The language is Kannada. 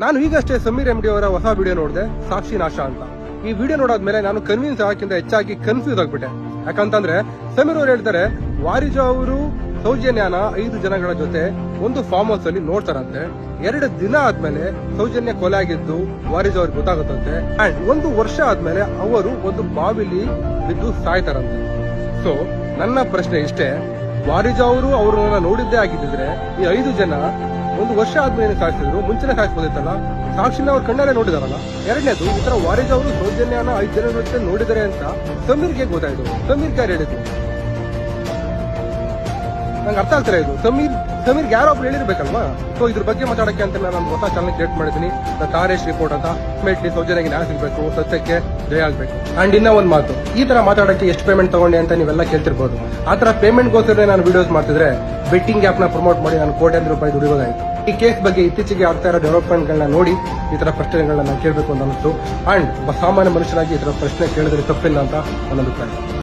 ನಾನು ಈಗಷ್ಟೇ ಸಮೀರ್ MD ಅವರ ಹೊಸ ವಿಡಿಯೋ ನೋಡಿದೆ, ಸಾಕ್ಷಿ ನಾಶ ಅಂತ. ಈ ವಿಡಿಯೋ ನೋಡಾದ್ಮೇಲೆ ನಾನು ಕನ್ವಿನ್ಸ್ ಆಗಕ್ಕಿಂತ ಹೆಚ್ಚಾಗಿ ಕನ್ಫ್ಯೂಸ್ ಆಗ್ಬಿಟ್ಟೆ. ಯಾಕಂತಂದ್ರೆ ಸಮೀರ್ ಅವರು ಹೇಳ್ತಾರೆ, ವಾರಿಜಾ ಅವರು ಸೌಜನ್ಯನ 5 ಜನಗಳ ಜೊತೆ ಒಂದು ಫಾರ್ಮ್ ಹೌಸ್ ಅಲ್ಲಿ ನೋಡ್ತಾರಂತೆ. 2 ದಿನ ಆದ್ಮೇಲೆ ಸೌಜನ್ಯ ಕೊಲೆ ಆಗಿದ್ದು ವಾರಿಜಾ ಅವ್ರಿಗೆ ಗೊತ್ತಾಗುತ್ತಂತೆ. ಅಂಡ್ 1 ವರ್ಷ ಆದ್ಮೇಲೆ ಅವರು ಒಂದು ಬಾವಿಲಿ ಬಿದ್ದು ಸಾಯ್ತಾರಂತೆ. ಸೊ ನನ್ನ ಪ್ರಶ್ನೆ ಇಷ್ಟೇ, ವಾರಿಜಾ ಅವರು ಅವ್ರನ್ನ ನೋಡಿದ್ದೇ ಆಗಿದ್ರೆ ಈ 5 ಜನ 1 ವರ್ಷ ಆದ್ಮೇಲೆ ಸಾಯಿಸಿದ್ರು, ಮುಂಚೆನೆ ಸಾಯಿಸಬಹುದಿತ್ತಲ್ಲ. ಸಾಕ್ಷಿನ ಅವ್ರ ಕಣ್ಣಲ್ಲೇ ನೋಡಿದಾರಲ್ಲ. ಎರಡನೇದು, ಈ ತರ ವಾರಿಜಾ ಅವರು ಸೌಜನ್ಯನ 5 ಜನ ಜೊತೆ ನೋಡಿದರೆ ಅಂತ ಸಮೀರ್ಗೆ ಗೊತ್ತಾಯ್ತು. ಸಮೀರ್ ಯಾರು ಹೇಳಿದ್ರು? ನಂಗೆ ಅರ್ಥ ಆಗ್ತಾರೆ ಇದು. ಸಮೀರ್ ಯಾರೋ ಒಬ್ರು ಹೇಳಿರ್ಬೇಕಲ್ವಾ. ಸೊ ಇದ್ರ ಬಗ್ಗೆ ಮಾತಾಡಕ್ಕೆ ಅಂತ ನಾನು ಹೊಸ ಚಾನಲ್ ಕ್ರಿಯೇಟ್ ಮಾಡಿದ್ದೀನಿ, ತಾರೇಶ್ ರಿಪೋರ್ಟ್ ಅಂತ. ಅಲ್ಟಿಮೇಟ್ಲಿ ಸೌಜನ್ಯಗೆ ನ್ಯಾಯ ಸಿಗಬೇಕು, ಸತ್ಯಕ್ಕೆ ಜಯ ಆಗ್ಬೇಕು. ಅಂಡ್ ಇನ್ನ ಒಂದ್ ಮಾತು, ಈ ತರ ಮಾತಾಡಕ್ಕೆ ಎಷ್ಟು ಪೇಮೆಂಟ್ ತಗೊಂಡೆ ಅಂತ ನೀವೆಲ್ಲ ಕೇಳ್ತಿರ್ಬೋದು. ಆ ತರ ಪೇಮೆಂಟ್ಗೋಸ್ಕರ ನಾನು ವಿಡಿಯೋಸ್ ಮಾಡ್ತಿದ್ರೆ ಬೆಟ್ಟಿಂಗ್ ಆಪ್ ನ ಪ್ರಮೋಟ್ ಮಾಡಿ ನಾನು ಕೋಟ್ಯಾಂತರ ರೂಪಾಯಿ ದುಡಿಯೋದಾಯ್ತು. ಈ ಕೇಸ್ ಬಗ್ಗೆ ಇತ್ತೀಚೆಗೆ ಆಗ್ತಾ ಇರೋ ಡೆವಲಪ್ಮೆಂಟ್ ಗಳನ್ನ ನೋಡಿ ಈ ತರ ಪ್ರಶ್ನೆಗಳನ್ನ ನಾನು ಕೇಳಬೇಕು ಅಂತ ಅನಿಸ್ತು. ಅಂಡ್ ಸಾಮಾನ್ಯ ಮನುಷ್ಯರಾಗಿ ಈ ತರ ಪ್ರಶ್ನೆ ಕೇಳಿದ್ರೆ ತಪ್ಪಿಲ್ಲ ಅಂತ ನನ್ನ ಅಭಿಪ್ರಾಯ.